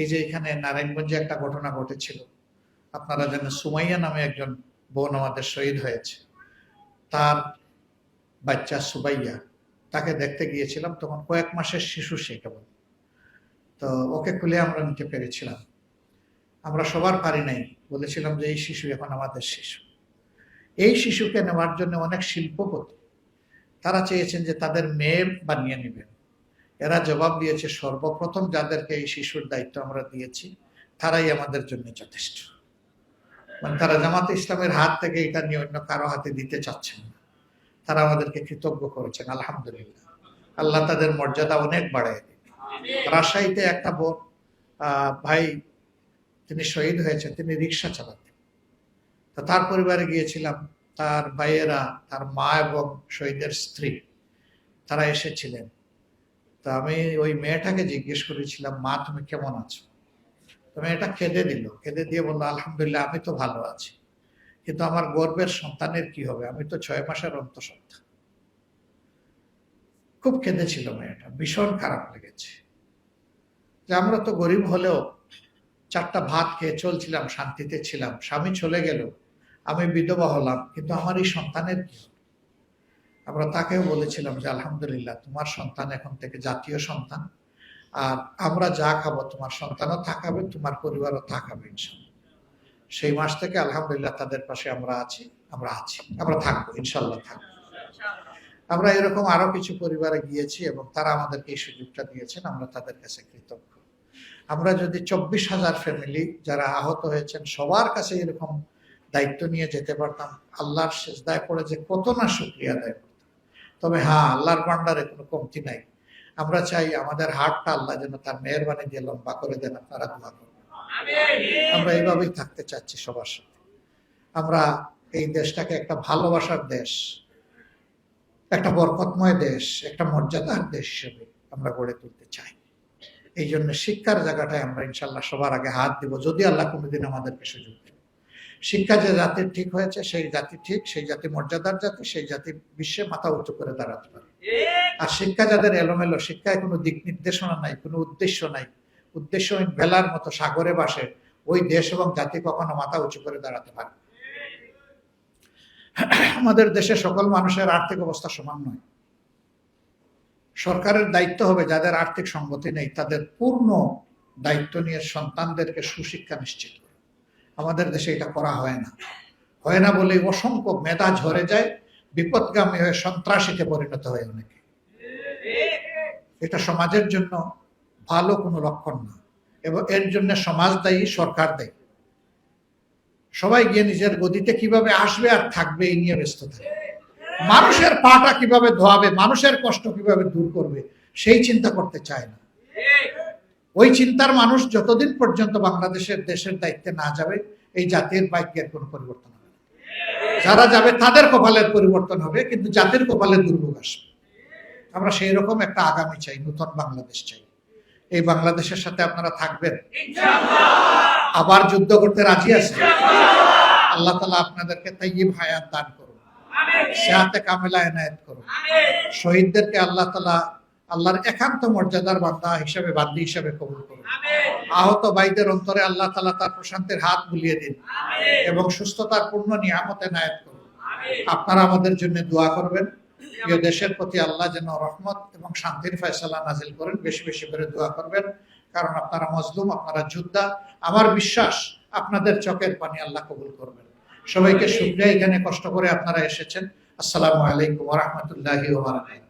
এই যে এখানে নারায়ণগঞ্জে একটা ঘটনা ঘটেছিল, আপনারা জানেন সুমাইয়া নামে একজন বোন আমাদের শহীদ হয়েছে। তার বাচ্চা সুবাইয়া, তাকে দেখতে গিয়েছিলাম, তখন কয়েক মাসের শিশু সে কেবল। তো ওকে খুলে আমরা নিতে পেরেছিলাম। আমরা সবার পারি নাই, বলেছিলাম যে এই শিশু এখন আমাদের শিশু। এই শিশুকে নেওয়ার জন্য অনেক শিল্পপতি তারা চেয়েছেন যে তাদের মেয়ে বানিয়ে নেবেন। এরা জবাব দিয়েছে সর্বপ্রথম যাদেরকে এই শিশুর দায়িত্ব আমরা দিয়েছি তারাই আমাদের জন্য যথেষ্ট। মানে তারা জামাতে ইসলামের হাত থেকে এটা নিয়ে অন্য কারো হাতে দিতে চাচ্ছেন না। তারা আমাদেরকে কৃতজ্ঞ করেছেন, আলহামদুলিল্লাহ। আল্লাহ তাদের মর্যাদা অনেক বাড়ায় দিন। রাজশাহীতে একটা বোন ভাই, তিনি শহীদ হয়েছেন, তিনি রিক্সা চালাতেন। তো তার পরিবারে গিয়েছিলাম, তার ভাইয়েরা, তার মা এবং শহীদের স্ত্রী তারা এসেছিলেন। তা আমি ওই মেয়েটাকে জিজ্ঞেস করেছিলাম, মা তুমি কেমন আছো? তো মেয়েটা কেঁদে দিল, কেঁদে দিয়ে বললো, আলহামদুলিল্লাহ আমি তো ভালো আছি, কিন্তু আমার গর্ভের সন্তানের কি হবে, আমি তো 6 মাসের অন্তঃসত্ত্বা। খুব কেঁদেছিল মেয়েটা, ভীষণ খারাপ লেগেছে যে আমরা তো গরিব হলেও 4টা ভাত খেয়ে চলছিলাম, শান্তিতে ছিলাম, স্বামী চলে গেল, আমি বিধবা হলাম, কিন্তু আমার এই সন্তানের কি? আমরা তাকেও বলেছিলাম যে আলহামদুলিল্লাহ তোমার সন্তান এখন থেকে জাতীয় সন্তান, আর আমরা যা খাবো তোমার সন্তানও থাকাবে, তোমার পরিবারও থাকাবে ইনশাল্লাহ। সেই মাস থেকে আলহামদুলিল্লাহ তাদের পাশে আমরা আছি, আমরা থাকবো, ইনশাল্লাহ থাকবো। আমরা এরকম আরো কিছু পরিবারে গিয়েছি এবং তারা আমাদেরকে এই সুযোগটা দিয়েছেন, আমরা তাদের কাছে কৃতজ্ঞ। আমরা যদি 24,000 ফ্যামিলি যারা আহত হয়েছেন সবার কাছে এরকম দায়িত্ব নিয়ে যেতে পারতাম, আল্লাহর সেজদায় পড়ে যে কত না শুকরিয়া আদায় করতাম। তবে হ্যাঁ, আল্লাহর ভান্ডারে কোনো কমতি নাই। আমরা চাই আমাদের হাতটা আল্লাহ যেন তার মেহেরবানি দিয়ে লম্বা করে দেন, আপনারা দোয়া করবেন। আমরা এইভাবেই থাকতে চাচ্ছি সবার সাথে। আমরা এই দেশটাকে একটা ভালোবাসার দেশ, একটা বরকতময় দেশ, একটা মর্যাদার দেশ হিসেবে আমরা গড়ে তুলতে চাই। এই জন্য শিক্ষার জায়গাটায় আমরা ইনশাল্লাহ সবার আগে হাত দিব, যদি আল্লাহ কোনোদিন আমাদেরকে সুযোগ দেন। শিক্ষা যে জাতির ঠিক হয়েছে সেই জাতি ঠিক, সেই জাতি মর্যাদার জাতি, সেই জাতি বিশ্বে মাথা উঁচু করে দাঁড়াতে পারে। আর শিক্ষা যাদের এলোমেলো, শিক্ষায় কোনো দিক নির্দেশনা নাই, কোনো উদ্দেশ্য নাই, উদ্দেশ্যহীন ভেলার মতো সাগরে বাসে, ওই দেশ এবং জাতি কখনো মাথা উঁচু করে দাঁড়াতে পারে। আমাদের দেশে সকল মানুষের আর্থিক অবস্থা সমান নয়। সরকারের দায়িত্ব হবে যাদের আর্থিক সঙ্গতি নেই তাদের পূর্ণ দায়িত্ব নিয়ে সন্তানদেরকে সুশিক্ষা নিশ্চিত করে। আমাদের দেশে এটা করা হয় না বলে অসংখ্য মেধা ঝরে যায়, বিপদগামী হয়ে সন্ত্রাসীতে পরিণত হয় অনেকে। এটা সমাজের জন্য ভালো কোনো লক্ষণ না, এবং এর জন্য সমাজ দায়ী, সরকার দায়ী। সবাই গিয়ে নিজের গদিতে কিভাবে আসবে আর থাকবে এই নিয়ে ব্যস্ত থাকে। মানুষের পাটা কিভাবে ধোয়াবে, মানুষের কষ্ট কিভাবে দূর করবে সেই চিন্তা করতে চায় না। ওই চিন্তার মানুষ যতদিন পর্যন্ত বাংলাদেশের দেশের দায়িত্বে না যাবে এই জাতির ভাগ্যের কোনো পরিবর্তন হবে না। যারা যাবে তাদের কপালের পরিবর্তন হবে, কিন্তু জাতির কপালে দুর্ভোগ আসবে। আমরা সেই রকম একটা আগামী চাই, নতুন বাংলাদেশ চাই। এই বাংলাদেশের সাথে আপনারা থাকবেন, আবার যুদ্ধ করতে রাজি আছেন? আল্লাহ তাআলা আপনাদেরকে তাইয়্যিব হায়াত দান করুন, সেহাতে কামেলা এনায়েত করুন। শহীদদেরকে আল্লাহ তাআলা আল্লাহর একান্ত মর্যাদার বান্দা হিসেবে, বান্দী হিসেবে কবুল করুন। আহত ভাইদের অন্তরে আল্লাহ তাআলা তার প্রশান্তির হাত বুলিয়ে দিন এবং সুস্থতার পূর্ণ নিয়ামত এনায়েত করুন। আপনারা আমাদের জন্য দোয়া করবেন। প্রিয় দেশের প্রতি আল্লাহ যেন রহমত এবং শান্তির ফয়সালা নাজিল করেন। বেশি বেশি করে দোয়া করবেন, কারণ আপনারা মজলুম, আপনারা যোদ্ধা। আমার বিশ্বাস আপনাদের চোখের পানি আল্লাহ কবুল করবেন। সবাইকে শুকরিয়া, এখানে কষ্ট করে আপনারা এসেছেন। আসসালামু আলাইকুম ওয়া রাহমাতুল্লাহি ওয়া বারাকাতুহু।